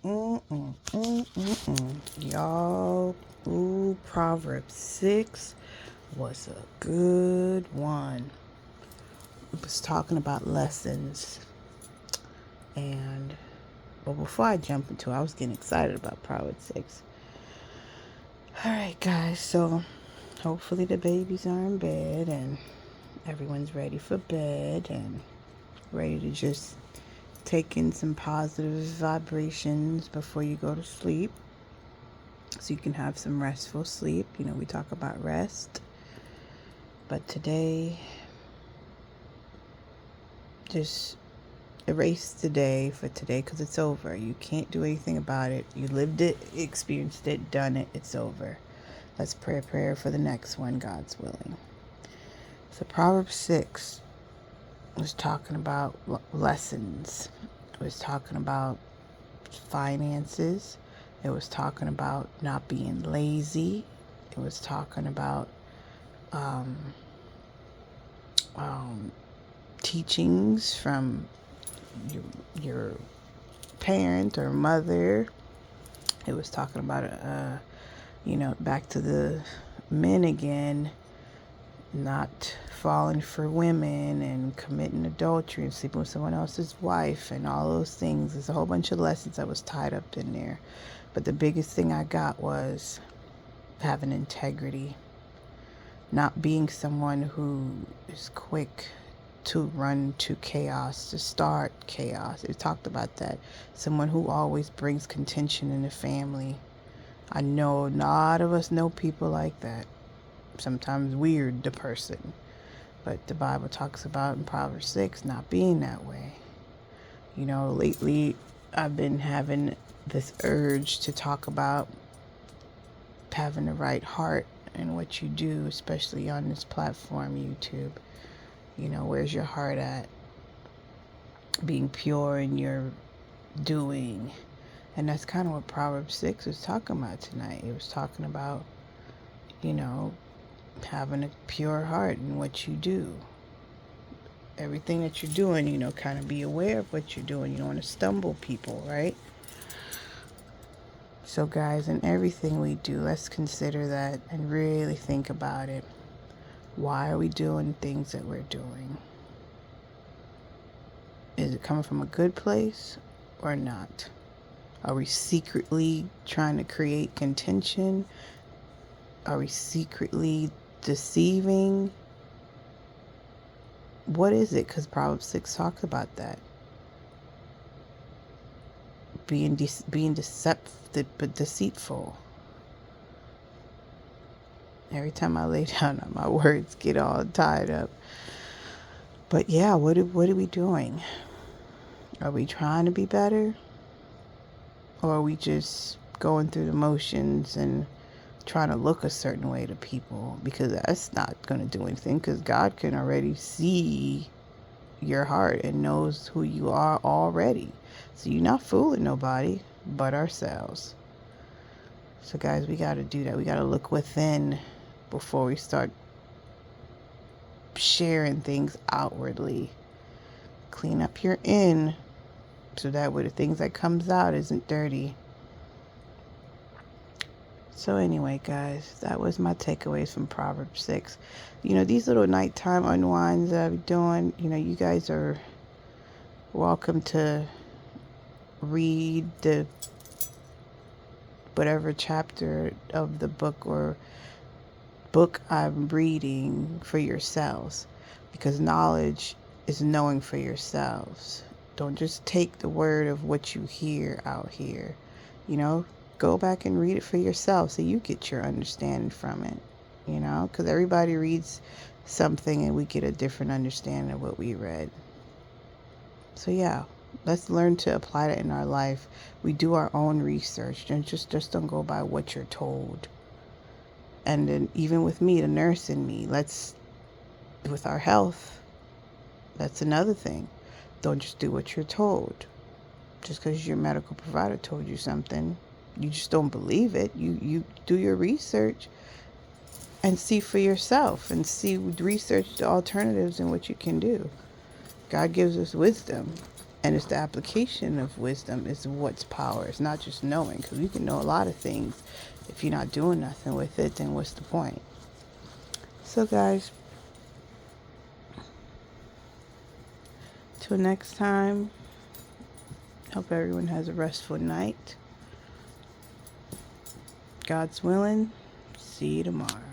Y'all, Proverbs 6 was a good one. It was talking about lessons. But before I jump into it, I was getting excited about Proverbs 6. All right, guys, so hopefully the babies are in bed and everyone's ready for bed and ready to just take in some positive vibrations before you go to sleep so you can have some restful sleep. We talk about rest, but today, just erase today for today because it's over. You can't do anything about it. You lived it, experienced it, done it, it's over. Let's pray a prayer for the next one, God's willing. So Proverbs 6 was talking about lessons. It was talking about finances. It was talking about not being lazy. It was talking about teachings from your parent or mother. It was talking about back to the men again, not falling for women and committing adultery and sleeping with someone else's wife and all those things. There's a whole bunch of lessons that was tied up in there. But the biggest thing I got was having integrity, not being someone who is quick to run to chaos, to start chaos. It talked about that. Someone who always brings contention in the family. I know a lot of us know people like that. Sometimes weird, the person. But the Bible talks about in Proverbs 6 not being that way. Lately I've been having this urge to talk about having the right heart in what you do, especially on this platform, YouTube. Where's your heart at? Being pure in your doing. And that's kind of what Proverbs 6 was talking about tonight. It was talking about, having a pure heart in what you do. Everything that you're doing, kind of be aware of what you're doing. You don't want to stumble people, right? So guys, in everything we do, let's consider that and really think about it. Why are we doing things that we're doing? Is it coming from a good place or not? Are we secretly trying to create contention? Are we secretly deceiving? What is it? Because Proverbs 6 talks about that. Being deceptive but deceitful. Every time I lay down, my words get all tied up. But yeah, what are we doing? Are we trying to be better? Or are we just going through the motions and trying to look a certain way to people? Because that's not going to do anything, because God can already see your heart and knows who you are already. So you're not fooling nobody but ourselves. So guys, we got to do that. We got to look within before we start sharing things outwardly. Clean up your in so that way the things that comes out isn't dirty. So anyway, guys, that was my takeaways from Proverbs 6. These little nighttime unwinds that I'm doing, you guys are welcome to read the whatever chapter of the book or book I'm reading for yourselves, because knowledge is knowing for yourselves. Don't just take the word of what you hear out here. Go back and read it for yourself so you get your understanding from it. Because everybody reads something and we get a different understanding of what we read. So yeah, let's learn to apply that in our life. We do our own research and just don't go by what you're told. And then even with me, the nurse in me, with our health, that's another thing. Don't just do what you're told. Just because your medical provider told you something, you just don't believe it. You do your research and see for yourself and research the alternatives and what you can do. God gives us wisdom. And it's the application of wisdom is what's power. It's not just knowing, because you can know a lot of things. If you're not doing nothing with it, then what's the point? So guys, till next time, hope everyone has a restful night. God's willing, see you tomorrow.